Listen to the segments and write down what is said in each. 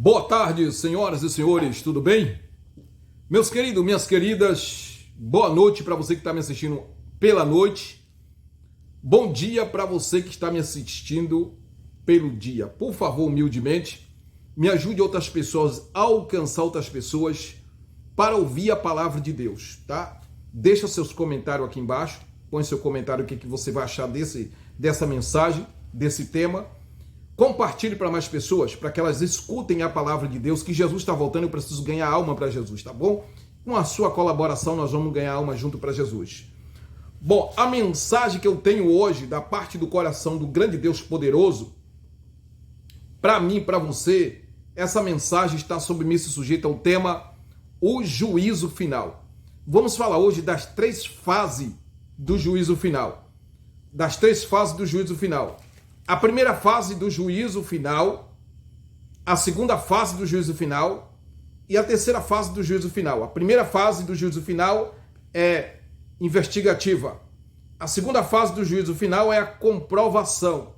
Boa tarde, senhoras e senhores, tudo bem? Meus queridos, minhas queridas, boa noite para você que está me assistindo pela noite. Bom dia para você que está me assistindo pelo dia. Por favor, humildemente, me ajude outras pessoas a alcançar outras pessoas para ouvir a palavra de Deus, tá? Deixa seus comentários aqui embaixo, põe seu comentário o que você vai achar dessa mensagem, desse tema. Compartilhe para mais pessoas, para que elas escutem a palavra de Deus, que Jesus está voltando e eu preciso ganhar alma para Jesus, tá bom? Com a sua colaboração, nós vamos ganhar alma junto para Jesus. Bom, a mensagem que eu tenho hoje, da parte do coração do grande Deus poderoso, para mim, para você, essa mensagem está submissa e sujeita ao tema o juízo final. Vamos falar hoje das três fases do juízo final. Das três fases do juízo final. A primeira fase do juízo final, a segunda fase do juízo final e a terceira fase do juízo final. A primeira fase do juízo final é investigativa. A segunda fase do juízo final é a comprovação.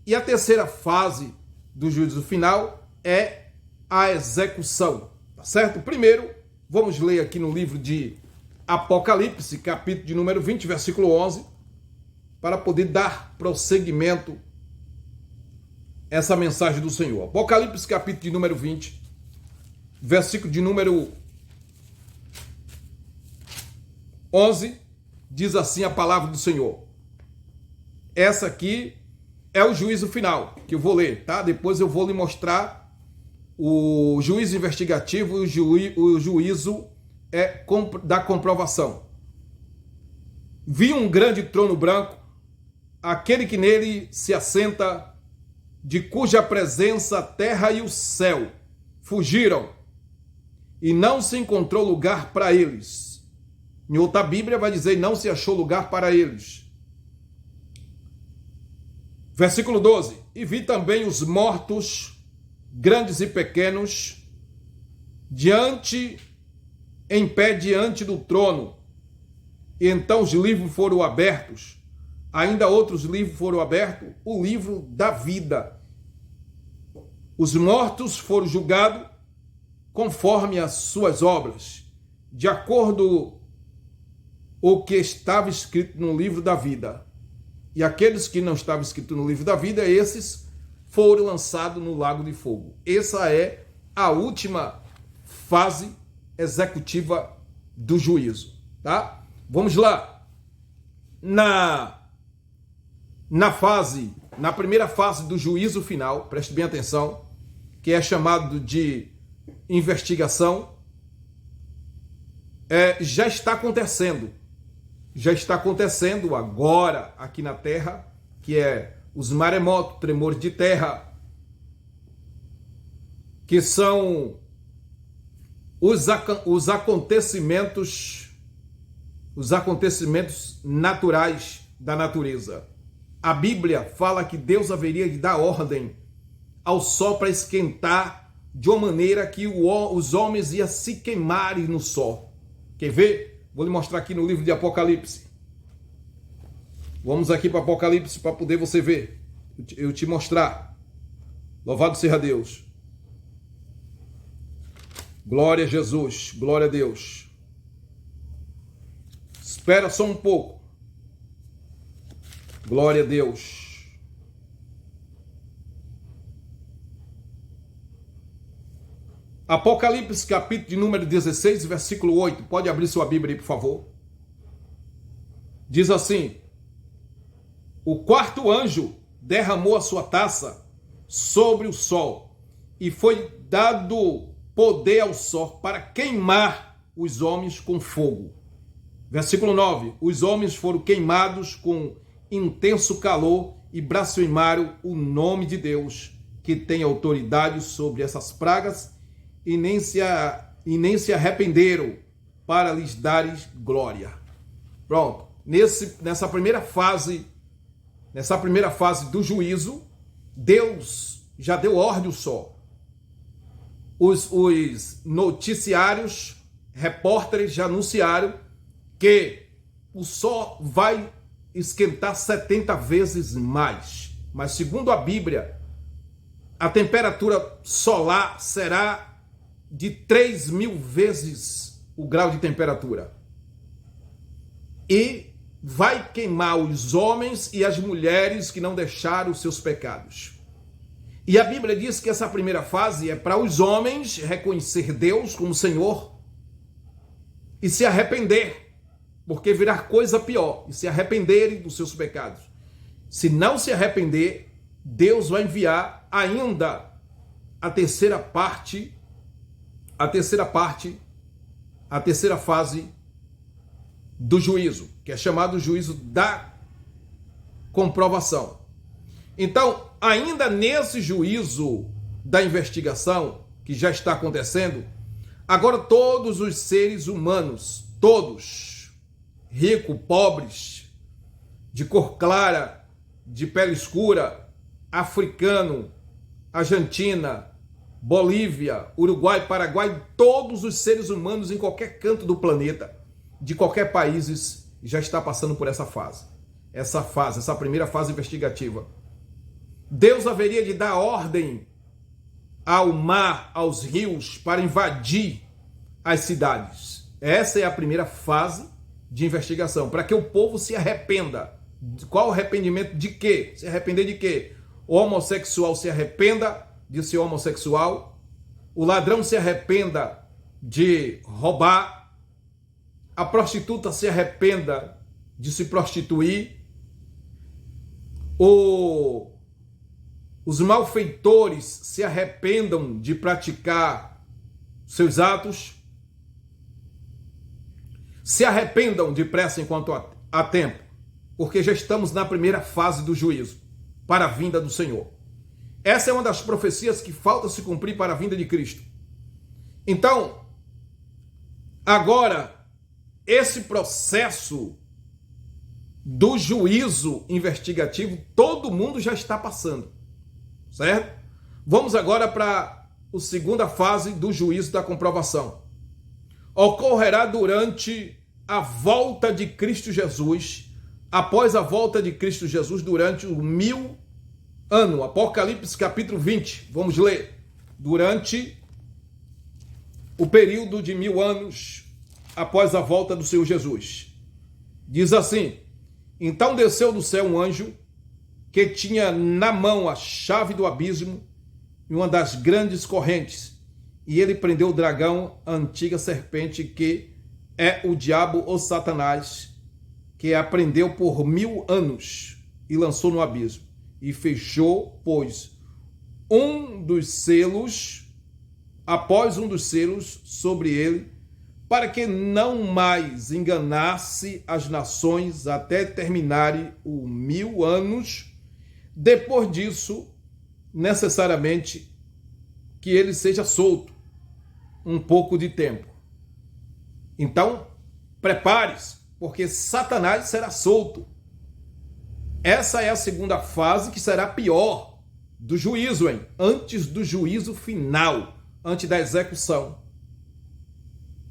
E a terceira fase do juízo final é a execução. Tá certo? Primeiro, vamos ler aqui no livro de Apocalipse, capítulo de número 20, versículo 11, para poder dar prosseguimento essa mensagem do Senhor. Apocalipse, capítulo de número 20, versículo de número 11, diz assim a palavra do Senhor. Essa aqui é o juízo final, que eu vou ler, tá? Depois eu vou lhe mostrar o juízo investigativo e o juízo da comprovação. Vi um grande trono branco, aquele que nele se assenta, de cuja presença a terra e o céu fugiram, e não se encontrou lugar para eles. Em outra Bíblia vai dizer, não se achou lugar para eles. Versículo 12. E vi também os mortos, grandes e pequenos, em pé diante do trono. E então os livros foram abertos. Ainda outros livros foram abertos, o livro da vida. Os mortos foram julgados conforme as suas obras, de acordo com o que estava escrito no livro da vida. E aqueles que não estavam escritos no livro da vida, esses foram lançados no lago de fogo. Essa é a última fase executiva do juízo, tá? Vamos lá. Na primeira fase do juízo final, preste bem atenção, que é chamado de investigação, já está acontecendo agora aqui na Terra, que é os maremotos, tremores de terra, que são os acontecimentos naturais da natureza. A Bíblia fala que Deus haveria de dar ordem ao sol para esquentar de uma maneira que os homens iam se queimarem no sol. Quer ver? Vou lhe mostrar aqui no livro de Apocalipse. Vamos aqui para Apocalipse para poder você ver. Eu te mostrar. Louvado seja Deus. Glória a Jesus. Glória a Deus. Espera só um pouco. Glória a Deus. Apocalipse, capítulo de número 16, versículo 8. Pode abrir sua Bíblia aí, por favor. Diz assim: o quarto anjo derramou a sua taça sobre o sol, e foi dado poder ao sol para queimar os homens com fogo. Versículo 9. Os homens foram queimados com intenso calor e blasfemaram o nome de Deus, que tem autoridade sobre essas pragas, e nem se arrependeram para lhes dares glória. Pronto. Nessa primeira fase do juízo, Deus já deu ordem ao sol. Os noticiários, repórteres já anunciaram que o sol vai esquentar 70 vezes mais. Mas segundo a Bíblia, a temperatura solar será de 3.000 vezes o grau de temperatura. E vai queimar os homens e as mulheres que não deixaram os seus pecados. E a Bíblia diz que essa primeira fase é para os homens reconhecer Deus como Senhor e se arrepender, porque virá coisa pior, e se arrependerem dos seus pecados. Se não se arrepender, Deus vai enviar ainda a terceira fase do juízo, que é chamado o juízo da comprovação. Então, ainda nesse juízo da investigação, que já está acontecendo, agora todos os seres humanos, todos, ricos, pobres, de cor clara, de pele escura, africano, Argentina, Bolívia, Uruguai, Paraguai, todos os seres humanos em qualquer canto do planeta, de qualquer país, já está passando por essa fase. Essa primeira fase investigativa. Deus haveria de dar ordem ao mar, aos rios, para invadir as cidades. Essa é a primeira fase de investigação, para que o povo se arrependa. Qual arrependimento de quê? Se arrepender de quê? O homossexual se arrependa de ser homossexual, o ladrão se arrependa de roubar, a prostituta se arrependa de se prostituir, os malfeitores se arrependam de praticar seus atos, se arrependam depressa enquanto há tempo, porque já estamos na primeira fase do juízo, para a vinda do Senhor. Essa é uma das profecias que falta se cumprir para a vinda de Cristo. Então, agora, esse processo do juízo investigativo, todo mundo já está passando, certo? Vamos agora para a segunda fase do juízo da comprovação. Ocorrerá durante a volta de Cristo Jesus, após a volta de Cristo Jesus, durante o 1000 ano, Apocalipse capítulo 20, vamos ler, durante o período de 1000 anos após a volta do Senhor Jesus. Diz assim: então desceu do céu um anjo que tinha na mão a chave do abismo e uma das grandes correntes, e ele prendeu o dragão, a antiga serpente, que é o diabo ou Satanás, que a prendeu por 1000 anos e lançou no abismo. E fechou, pois, após um dos selos sobre ele, para que não mais enganasse as nações até terminarem os 1000 anos. Depois disso, necessariamente, que ele seja solto um pouco de tempo. Então, prepare-se, porque Satanás será solto. Essa é a segunda fase, que será pior do juízo, hein? Antes do juízo final, antes da execução.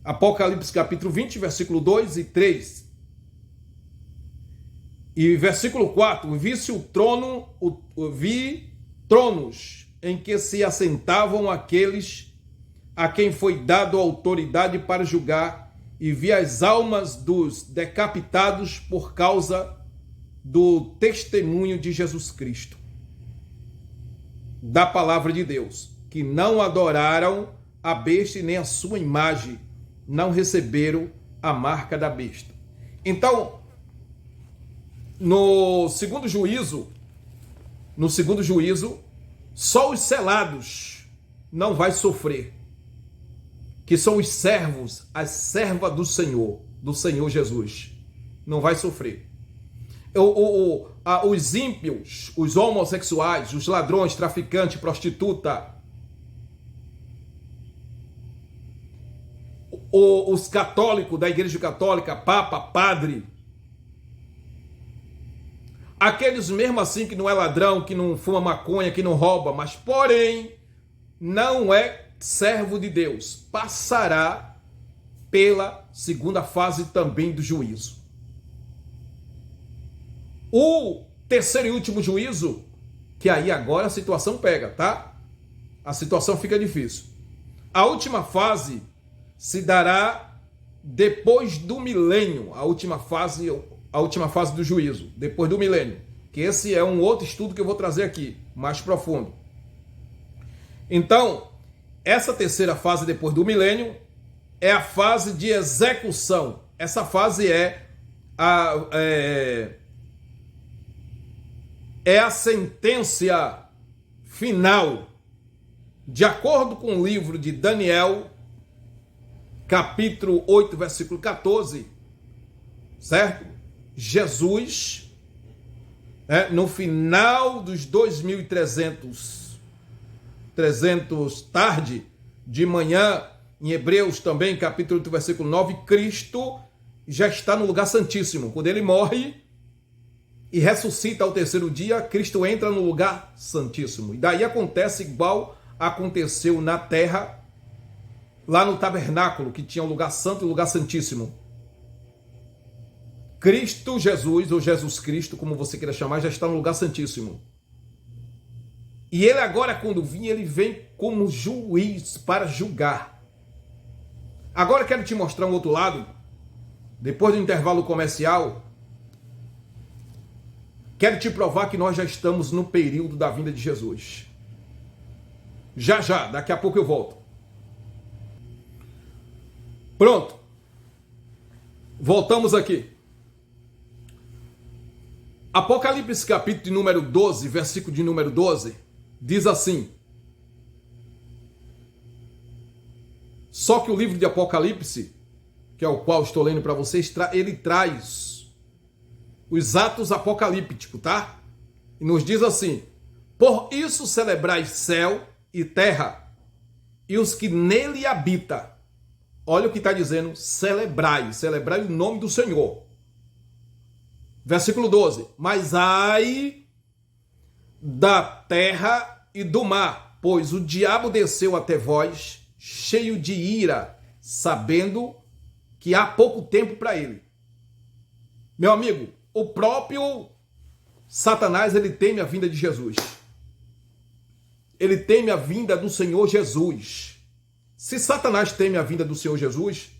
Apocalipse capítulo 20, versículo 2 e 3. E versículo 4, vi tronos em que se assentavam aqueles a quem foi dado autoridade para julgar, e vi as almas dos decapitados por causa do testemunho de Jesus Cristo, da palavra de Deus, que não adoraram a besta e nem a sua imagem, não receberam a marca da besta. Então, no segundo juízo, só os selados não vai sofrer, que são os servos, as servas do Senhor Jesus, não vai sofrer. Os ímpios, os homossexuais, os ladrões, traficantes, prostituta, os católicos da Igreja Católica, Papa, Padre, aqueles mesmo assim que não é ladrão, que não fuma maconha, que não rouba, mas porém não é servo de Deus, passará pela segunda fase também do juízo. O terceiro e último juízo, que aí agora a situação pega, tá? a situação fica difícil. A última fase se dará depois do milênio, a última fase do juízo, depois do milênio, que esse é um outro estudo que eu vou trazer aqui, mais profundo. Então, essa terceira fase depois do milênio é a fase de execução. Essa fase é a sentença final. De acordo com o livro de Daniel, capítulo 8, versículo 14, certo? Jesus, no final dos 2300 tarde, de manhã, em Hebreus também, capítulo 8, versículo 9, Cristo já está no lugar santíssimo. Quando ele morre e ressuscita ao terceiro dia, Cristo entra no lugar santíssimo. E daí acontece igual aconteceu na terra, lá no tabernáculo, que tinha o lugar santo e o lugar santíssimo. Cristo Jesus, ou Jesus Cristo, como você queira chamar, já está no lugar santíssimo. E ele agora, quando vir, ele vem como juiz para julgar. Agora quero te mostrar um outro lado. Depois do intervalo comercial, quero te provar que nós já estamos no período da vinda de Jesus. Já, daqui a pouco eu volto. Pronto. Voltamos aqui. Apocalipse capítulo de número 12, versículo de número 12, diz assim: só que o livro de Apocalipse, que é o qual estou lendo para vocês, ele traz os atos apocalípticos, tá? E nos diz assim: por isso celebrai céu e terra, e os que nele habitam. Olha o que está dizendo: celebrai o nome do Senhor. Versículo 12: mas ai da terra e do mar, pois o diabo desceu até vós, cheio de ira, sabendo que há pouco tempo para ele. Meu amigo, o próprio Satanás, ele teme a vinda de Jesus. Ele teme a vinda do Senhor Jesus. Se Satanás teme a vinda do Senhor Jesus,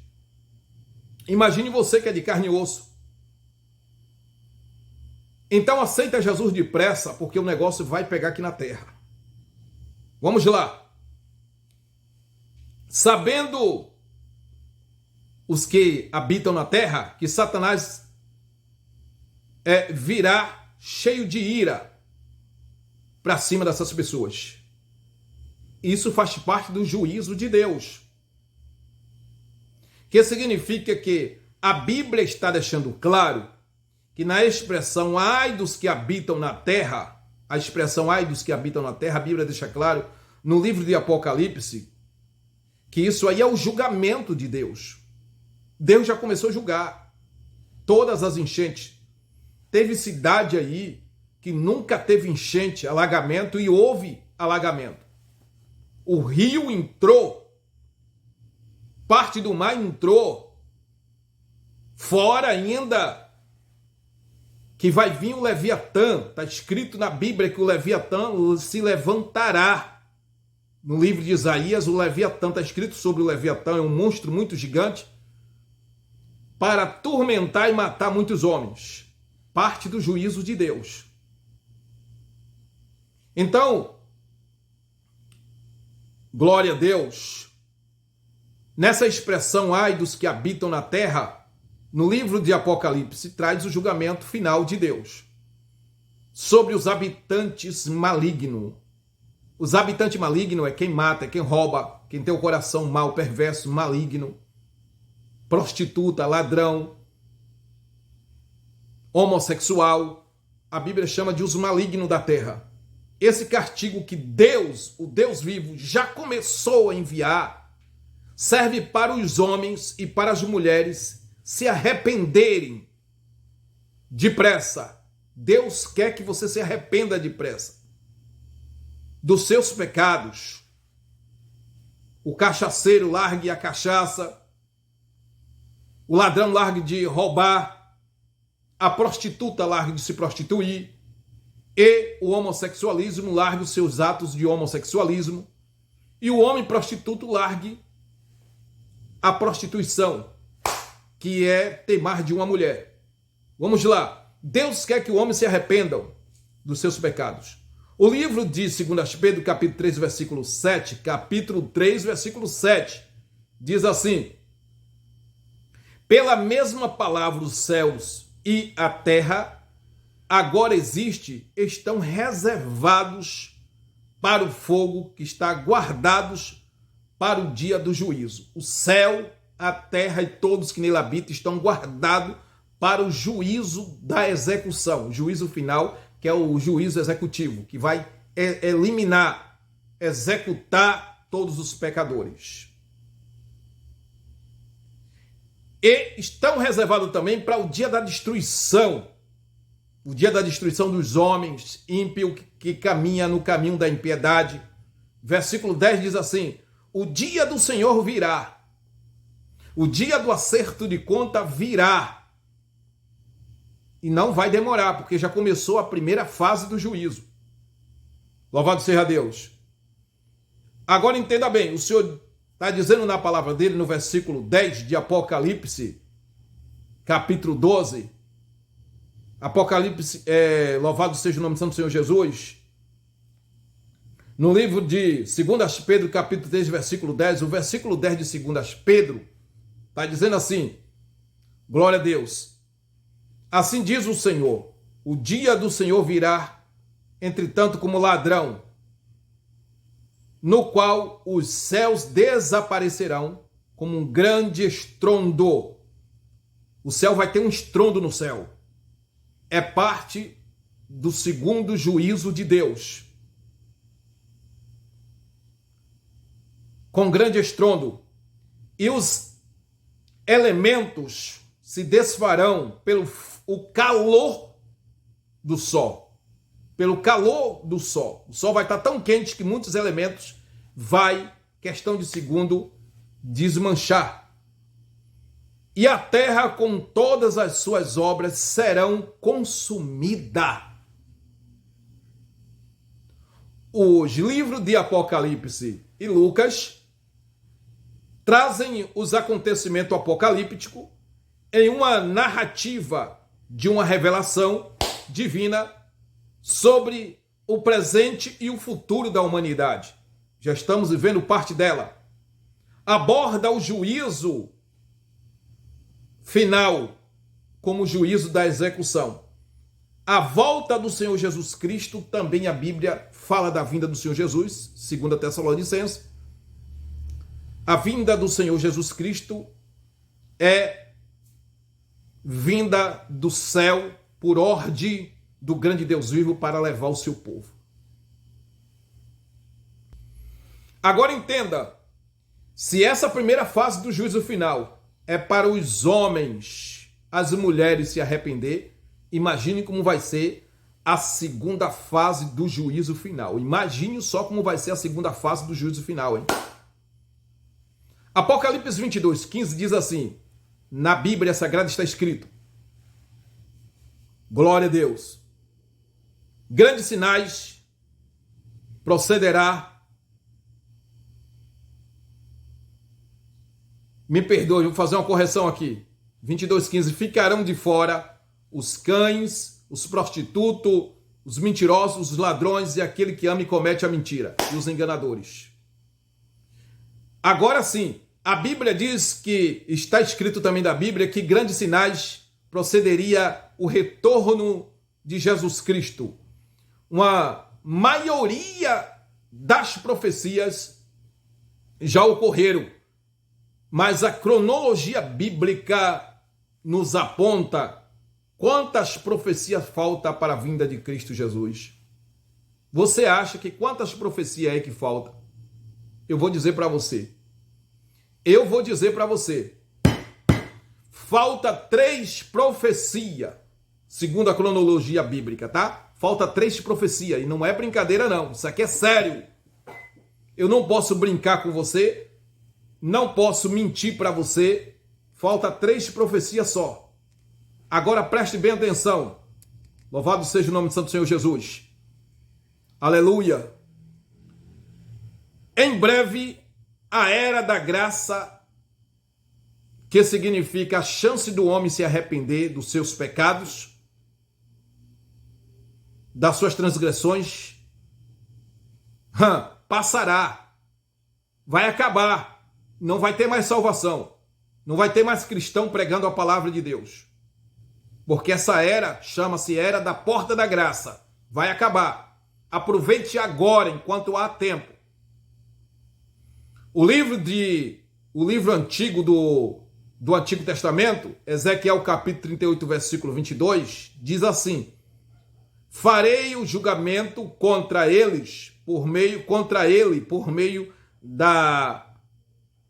imagine você que é de carne e osso. Então aceita Jesus depressa, porque o negócio vai pegar aqui na terra. Vamos lá. Sabendo os que habitam na terra que Satanás virá cheio de ira para cima dessas pessoas. Isso faz parte do juízo de Deus. Que significa que a Bíblia está deixando claro que na expressão ai dos que habitam na terra, a expressão ai dos que habitam na terra, a Bíblia deixa claro no livro de Apocalipse que isso aí é o julgamento de Deus. Deus já começou a julgar todas as enchentes. Teve cidade aí que nunca teve enchente, alagamento, e houve alagamento. O rio entrou, parte do mar entrou, fora ainda que vai vir o Leviatã. Está escrito na Bíblia que o Leviatã se levantará. No livro de Isaías, o Leviatã, está escrito sobre o Leviatã, é um monstro muito gigante, para atormentar e matar muitos homens. Parte do juízo de Deus. Então, glória a Deus, nessa expressão ai dos que habitam na terra, no livro de Apocalipse, traz o julgamento final de Deus sobre os habitantes malignos. Os habitantes malignos é quem mata, é quem rouba, quem tem o coração mau, perverso, maligno, prostituta, ladrão, homossexual. A Bíblia chama de os malignos da terra. Esse castigo que Deus, o Deus vivo, já começou a enviar, serve para os homens e para as mulheres se arrependerem depressa. Deus quer que você se arrependa depressa dos seus pecados. O cachaceiro largue a cachaça, o ladrão largue de roubar, a prostituta largue de se prostituir, e o homossexualismo largue os seus atos de homossexualismo, e o homem prostituto largue a prostituição, que é ter mais de uma mulher. Vamos lá. Deus quer que o homem se arrependam dos seus pecados. O livro de 2 Pedro, capítulo 3, versículo 7, diz assim: pela mesma palavra os céus e a terra agora estão reservados para o fogo que está guardados para o dia do juízo. O céu, a terra e todos que nele habitam estão guardados para o juízo da execução, o juízo final, que é o juízo executivo, que vai eliminar, executar todos os pecadores. E estão reservados também para o dia da destruição, o dia da destruição dos homens ímpios que caminha no caminho da impiedade. Versículo 10 diz assim: o dia do Senhor virá, o dia do acerto de conta virá, e não vai demorar, porque já começou a primeira fase do juízo. Louvado seja Deus. Agora entenda bem, o Senhor está dizendo na palavra dele, no versículo 10 de Apocalipse, capítulo 12, Apocalipse, louvado seja o nome do Santo Senhor Jesus. No livro de 2 Pedro, capítulo 3, versículo 10, o versículo 10 de 2 Pedro está dizendo assim: glória a Deus. Assim diz o Senhor, o dia do Senhor virá, entretanto, como ladrão, no qual os céus desaparecerão como um grande estrondo. O céu vai ter um estrondo no céu. É parte do segundo juízo de Deus. Com grande estrondo. E os elementos se desfarão pelo o calor do sol. Pelo calor do sol. O sol vai estar tão quente que muitos elementos vai, questão de segundo, desmanchar. E a terra com todas as suas obras serão consumidas. Os livros de Apocalipse e Lucas trazem os acontecimentos apocalípticos em uma narrativa de uma revelação divina sobre o presente e o futuro da humanidade. Já estamos vivendo parte dela. Aborda o juízo final como o juízo da execução. A volta do Senhor Jesus Cristo, também a Bíblia fala da vinda do Senhor Jesus, 2 Tessalonicenses. A vinda do Senhor Jesus Cristo é vinda do céu por ordem do grande Deus vivo para levar o seu povo. Agora entenda, se essa primeira fase do juízo final é para os homens, as mulheres se arrepender, imagine como vai ser a segunda fase do juízo final. Imagine só como vai ser a segunda fase do juízo final, hein? Apocalipse 22, 15 diz assim, na Bíblia Sagrada está escrito: glória a Deus, grandes sinais procederá. Me perdoe, vou fazer uma correção aqui. 22:15, ficarão de fora os cães, os prostitutos, os mentirosos, os ladrões e aquele que ama e comete a mentira, e os enganadores. Agora sim, a Bíblia diz que, está escrito também da Bíblia, que grandes sinais procederia o retorno de Jesus Cristo. Uma maioria das profecias já ocorreram, mas a cronologia bíblica nos aponta quantas profecias faltam para a vinda de Cristo Jesus. Você acha que quantas profecias é que faltam? Eu vou dizer para você. Falta 3 profecias, segundo a cronologia bíblica, tá? Falta 3 profecias, e não é brincadeira não, isso aqui é sério. Eu não posso brincar com você, não posso mentir para você, falta 3 profecias só. Agora preste bem atenção, louvado seja o nome do Santo Senhor Jesus. Aleluia. Em breve, a era da graça, que significa a chance do homem se arrepender dos seus pecados, das suas transgressões, passará, vai acabar, não vai ter mais salvação, não vai ter mais cristão pregando a palavra de Deus, porque essa era chama-se era da porta da graça, vai acabar. Aproveite agora, enquanto há tempo. O livro antigo do Antigo Testamento, Ezequiel capítulo 38, versículo 22, diz assim: farei o julgamento contra ele por meio da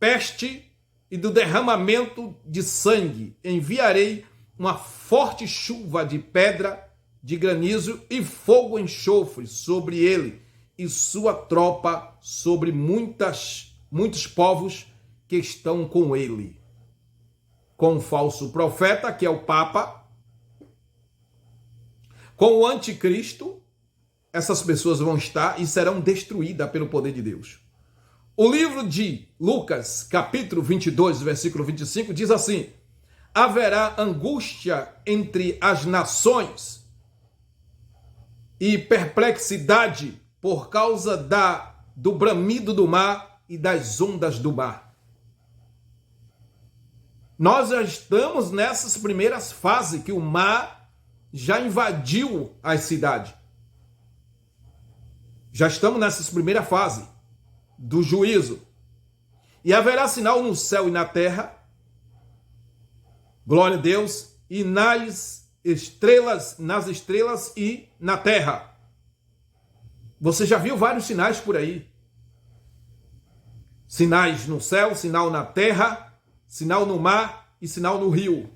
peste e do derramamento de sangue. Enviarei uma forte chuva de pedra, de granizo e fogo enxofre sobre ele e sua tropa, sobre muitos povos que estão com ele. Com o falso profeta, que é o Papa, com o anticristo, essas pessoas vão estar e serão destruídas pelo poder de Deus. O livro de Lucas, capítulo 22, versículo 25, diz assim: haverá angústia entre as nações e perplexidade por causa do bramido do mar e das ondas do mar. Nós já estamos nessas primeiras fases que o mar já invadiu as cidades. Já estamos nessas primeiras fases do juízo. E haverá sinal no céu e na terra, glória a Deus, e nas estrelas e na terra. Você já viu vários sinais por aí. Sinais no céu, sinal na terra, sinal no mar e sinal no rio.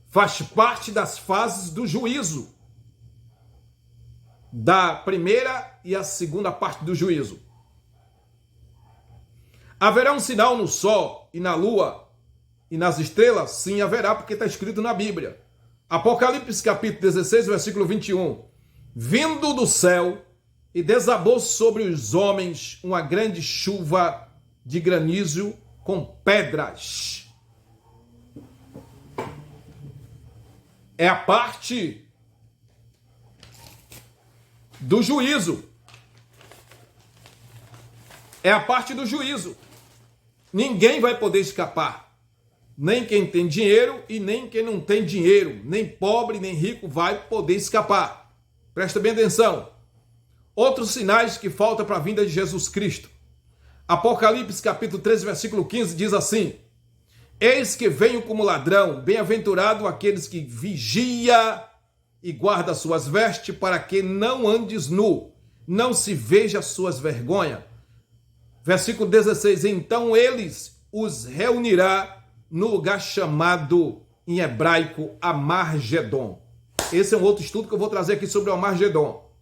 Faz parte das fases do juízo. Da primeira e a segunda parte do juízo. Haverá um sinal no sol e na lua e nas estrelas? Sim, haverá, porque está escrito na Bíblia. Apocalipse capítulo 16, versículo 21. Vindo do céu e desabou sobre os homens uma grande chuva de granizo com pedras. É a parte do juízo. É a parte do juízo. Ninguém vai poder escapar. Nem quem tem dinheiro e nem quem não tem dinheiro. Nem pobre, nem rico vai poder escapar. Presta bem atenção. Outros sinais que faltam para a vinda de Jesus Cristo. Apocalipse capítulo 13, versículo 15 diz assim: eis que venho como ladrão, bem-aventurado aqueles que vigia e guarda suas vestes, para que não andes nu, não se veja suas vergonhas. Versículo 16, então eles os reunirá no lugar chamado em hebraico Amargedon. Esse é um outro estudo que eu vou trazer aqui sobre o Amargedon.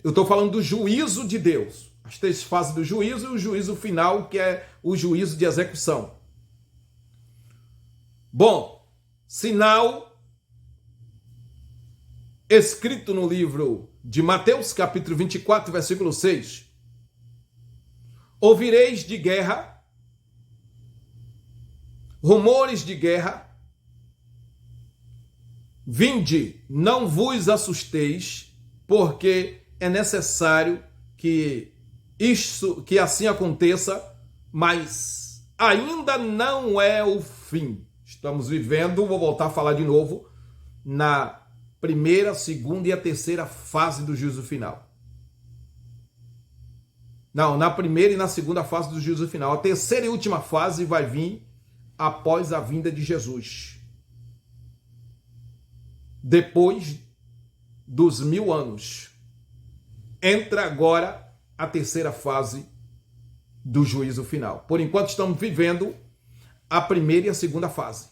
Eu estou falando do juízo de Deus. As três fases do juízo e o juízo final, que é o juízo de execução. Bom, sinal escrito no livro de Mateus, capítulo 24, versículo 6. Ouvireis de guerra, rumores de guerra. Vinde, não vos assusteis, porque é necessário que assim aconteça, mas ainda não é o fim. Estamos vivendo, vou voltar a falar de novo, na primeira, segunda e a terceira fase do juízo final. Não, na primeira e na segunda fase do juízo final. A terceira e última fase vai vir após a vinda de Jesus. Depois dos 1000 anos. Entra agora a terceira fase do juízo final. Por enquanto estamos vivendo a primeira e a segunda fase.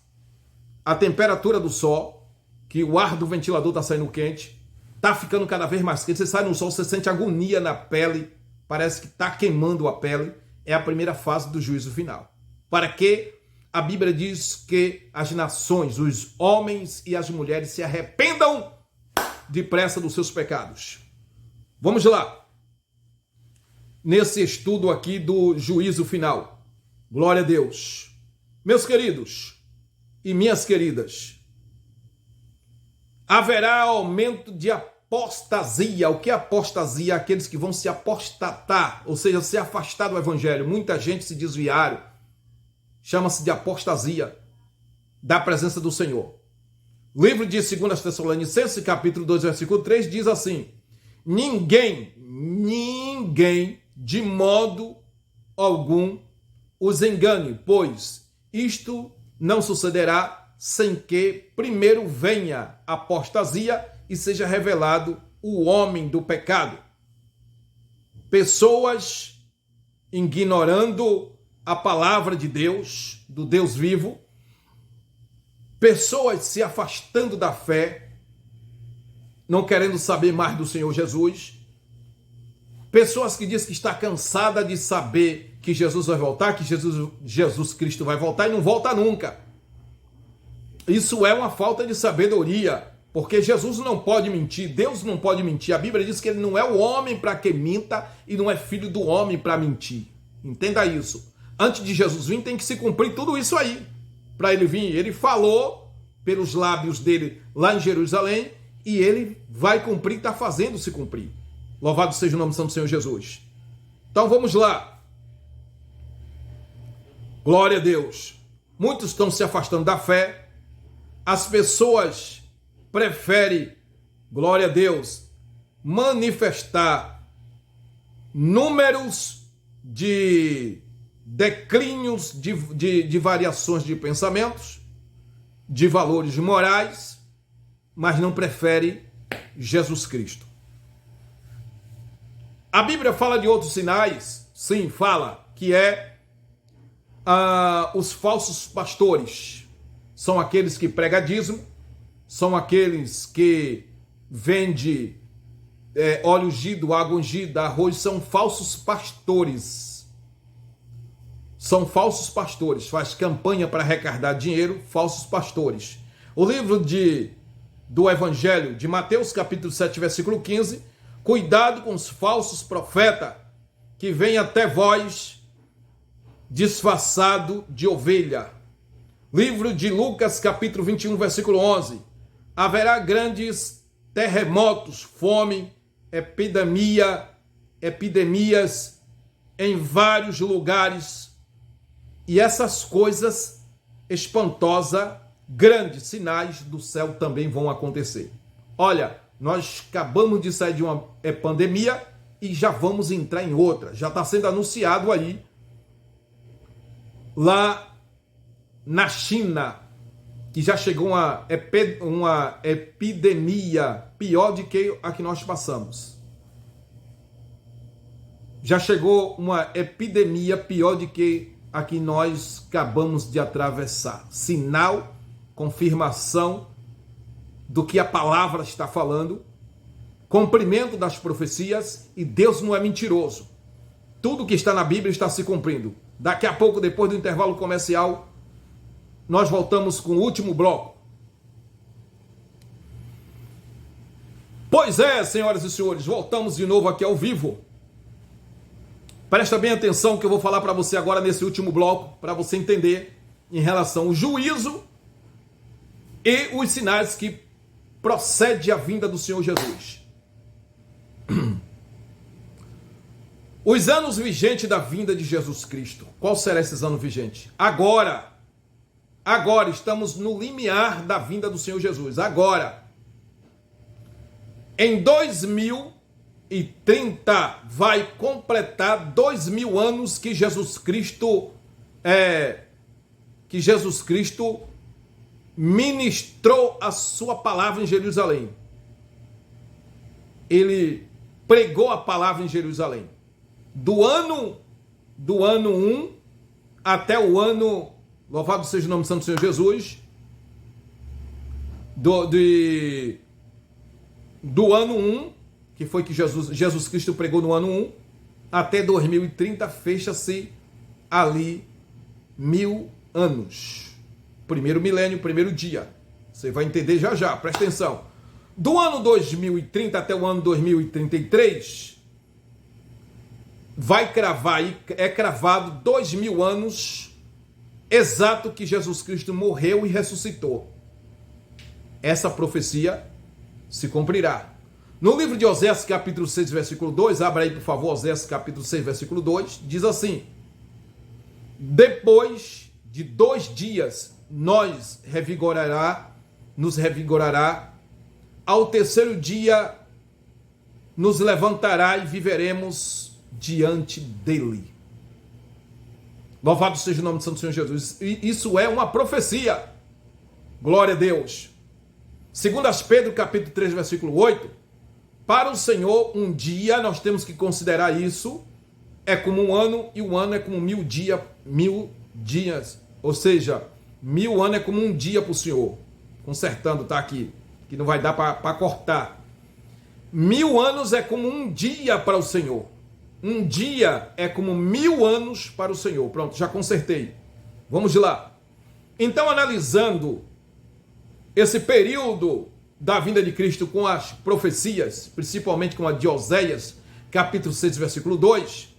A temperatura do sol, que o ar do ventilador está saindo quente, está ficando cada vez mais quente. Você sai no sol, você sente agonia na pele, parece que está queimando a pele. É a primeira fase do juízo final. Para que a Bíblia diz que as nações, os homens e as mulheres se arrependam depressa dos seus pecados. Vamos lá. Nesse estudo aqui do juízo final. Glória a Deus. Meus queridos e minhas queridas, haverá aumento de apostasia. O que é apostasia? Aqueles que vão se apostatar, ou seja, se afastar do evangelho. Muita gente se desviaram. Chama-se de apostasia da presença do Senhor. Livro de 2 Tessalonicenses, capítulo 2, versículo 3, diz assim: ninguém, de modo algum, os engane, pois isto não sucederá sem que primeiro venha a apostasia e seja revelado o homem do pecado. Pessoas ignorando a palavra de Deus, do Deus vivo, pessoas se afastando da fé, não querendo saber mais do Senhor Jesus, pessoas que dizem que está cansada de saber que Jesus vai voltar, que Jesus Cristo vai voltar e não volta nunca. Isso é uma falta de sabedoria, porque Jesus não pode mentir, Deus não pode mentir. A Bíblia diz que ele não é o homem para que minta e não é filho do homem para mentir. Entenda isso. Antes de Jesus vir, tem que se cumprir tudo isso aí. Para ele vir, ele falou pelos lábios dele lá em Jerusalém e ele vai cumprir, está fazendo se cumprir. Louvado seja o nome do Santo Senhor Jesus. Então vamos lá. Glória a Deus. Muitos estão se afastando da fé. As pessoas preferem, glória a Deus, manifestar números de declínios, de variações de pensamentos, de valores morais, mas não prefere Jesus Cristo. A Bíblia fala de outros sinais, sim, fala, que é os falsos pastores. São aqueles que pregam dízimo, são aqueles que vendem óleo ungido, água ungida, arroz, são falsos pastores. São falsos pastores, faz campanha para arrecadar dinheiro, falsos pastores. O livro do Evangelho de Mateus, capítulo 7, versículo 15, cuidado com os falsos profetas que vêm até vós disfarçado de ovelha. Livro de Lucas, capítulo 21, versículo 11, haverá grandes terremotos, fome, epidemias em vários lugares. E essas coisas espantosas, grandes sinais do céu também vão acontecer. Olha, nós acabamos de sair de uma pandemia e já vamos entrar em outra. Já está sendo anunciado aí, lá na China, que já chegou uma epidemia pior do que a que nós passamos. Já chegou uma epidemia pior do que a que nós acabamos de atravessar. Sinal, confirmação do que a palavra está falando, cumprimento das profecias, e Deus não é mentiroso. Tudo que está na Bíblia está se cumprindo. Daqui a pouco, depois do intervalo comercial, nós voltamos com o último bloco. Pois é, senhoras e senhores, voltamos de novo aqui ao vivo. Presta bem atenção que eu vou falar para você agora nesse último bloco, para você entender em relação ao juízo e os sinais que procede a vinda do Senhor Jesus. Os anos vigentes da vinda de Jesus Cristo. Qual será esses anos vigentes? Agora estamos no limiar da vinda do Senhor Jesus. Agora, em 2030, vai completar 2000 anos que Jesus Cristo ministrou a sua palavra em Jerusalém. Ele pregou a palavra em Jerusalém. Do ano 1 até o ano, louvado seja o nome do Santo Senhor Jesus, do ano 1, que foi que Jesus Cristo pregou no ano 1, até 2030, fecha-se ali 1000 anos. Primeiro milênio, primeiro dia. Você vai entender já já, presta atenção. Do ano 2030 até o ano 2033, vai cravar, é cravado 2000 anos exato que Jesus Cristo morreu e ressuscitou. Essa profecia se cumprirá. No livro de Oséias, capítulo 6, versículo 2, abra aí, por favor, Oséias, capítulo 6, versículo 2, diz assim: depois de 2 dias, nos revigorará, ao terceiro dia, nos levantará e viveremos diante dele. Louvado seja o nome do Santo Senhor Jesus. Isso é uma profecia. Glória a Deus. Segundo Pedro, capítulo 3, versículo 8, para o Senhor, um dia, nós temos que considerar isso, é como um ano, e um ano é como 1000 dias. Ou seja, 1000 anos é como um dia para o Senhor. Consertando, tá aqui, que não vai dar para cortar. 1000 anos é como um dia para o Senhor. Um dia é como 1000 anos para o Senhor. Pronto, já consertei. Vamos lá. Então, analisando esse período da vinda de Cristo com as profecias, principalmente com a de Oséias, capítulo 6, versículo 2,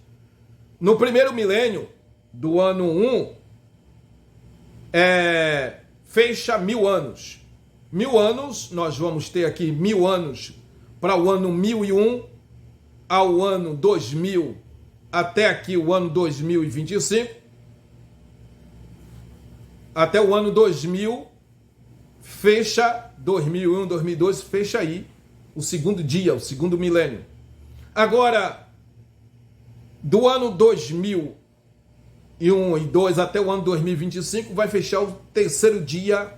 no primeiro milênio do ano 1, fecha 1000 anos. 1000 anos, nós vamos ter aqui 1000 anos para o ano 1001, ao ano 2000, até aqui o ano 2025, até o ano 2000, fecha 2001, 2002, fecha aí o segundo dia, o segundo milênio. Agora, do ano 2001 e 2 até o ano 2025, vai fechar o terceiro dia,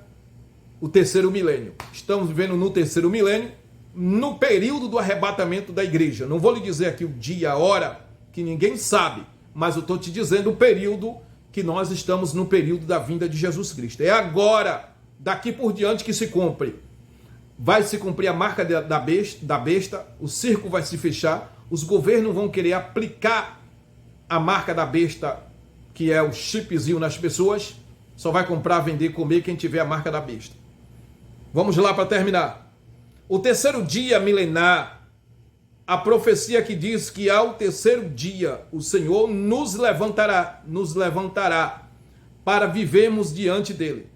o terceiro milênio. Estamos vivendo no terceiro milênio, no período do arrebatamento da igreja. Não vou lhe dizer aqui o dia, a hora, que ninguém sabe, mas eu estou te dizendo o período que nós estamos no período da vinda de Jesus Cristo. É agora, daqui por diante, que se cumpre. Vai se cumprir a marca da besta, o circo vai se fechar, os governos vão querer aplicar a marca da besta, que é o chipzinho nas pessoas, só vai comprar, vender, comer quem tiver a marca da besta. Vamos lá para terminar. O terceiro dia milenar, a profecia que diz que ao terceiro dia o Senhor nos levantará para vivermos diante dele.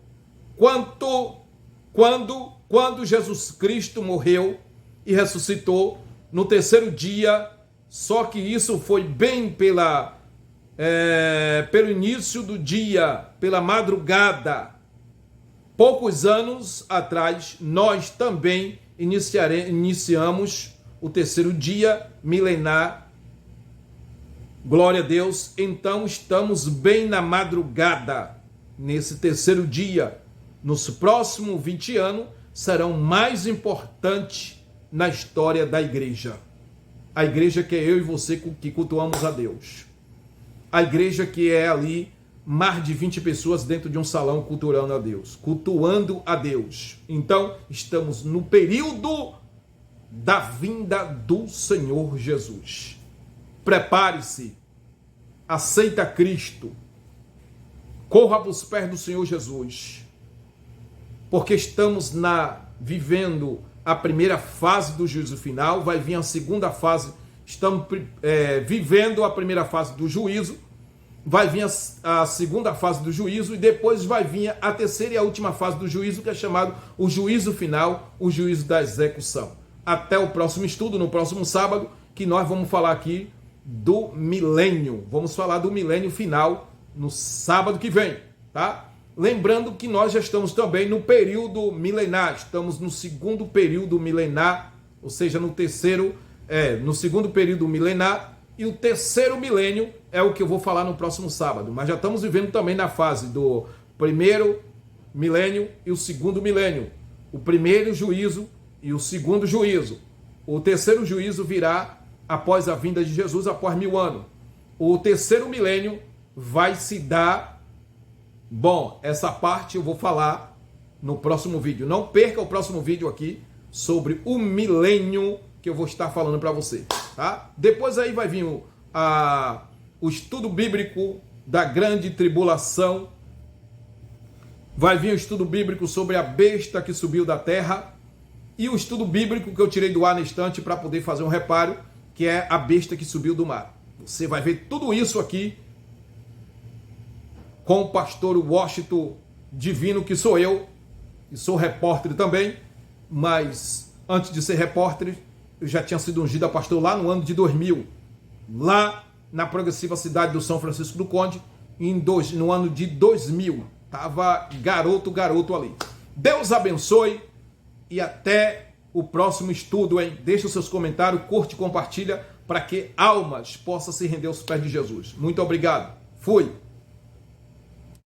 Quando Jesus Cristo morreu e ressuscitou no terceiro dia, só que isso foi bem pelo início do dia, pela madrugada. Poucos anos atrás, nós também iniciamos o terceiro dia milenar. Glória a Deus. Então estamos bem na madrugada. Nesse terceiro dia, nos próximos 20 anos, serão mais importantes na história da igreja. A igreja que é eu e você que cultuamos a Deus. A igreja que é ali mais de 20 pessoas dentro de um salão cultuando a Deus. Então, estamos no período da vinda do Senhor Jesus. Prepare-se, aceita Cristo, corra para os pés do Senhor Jesus, porque estamos vivendo a primeira fase do juízo final, vai vir a segunda fase, estamos vivendo a primeira fase do juízo, vai vir a segunda fase do juízo e depois vai vir a terceira e a última fase do juízo, que é chamado o juízo final, o juízo da execução. Até o próximo estudo, no próximo sábado, que nós vamos falar aqui do milênio. Vamos falar do milênio final no sábado que vem, tá? Lembrando que nós já estamos também no período milenar, estamos no segundo período milenar, ou seja, no segundo período milenar, e o terceiro milênio é o que eu vou falar no próximo sábado. Mas já estamos vivendo também na fase do primeiro milênio e o segundo milênio. O primeiro juízo e o segundo juízo. O terceiro juízo virá após a vinda de Jesus, após 1000 anos. O terceiro milênio vai se dar... Bom, essa parte eu vou falar no próximo vídeo. Não perca o próximo vídeo aqui sobre o milênio que eu vou estar falando para você, tá? Depois aí vai vir o estudo bíblico da grande tribulação. Vai vir o estudo bíblico sobre a besta que subiu da terra. e o estudo bíblico que eu tirei do ar na estante para poder fazer um reparo, que é a besta que subiu do mar. Você vai ver tudo isso aqui com o pastor Washington Divino, que sou eu, e sou repórter também, mas antes de ser repórter, eu já tinha sido ungido a pastor lá no ano de 2000, lá na progressiva cidade do São Francisco do Conde, no ano de 2000. Estava garoto ali. Deus abençoe e até o próximo estudo, hein? Deixa os seus comentários, curte e compartilha para que almas possam se render aos pés de Jesus. Muito obrigado. Fui.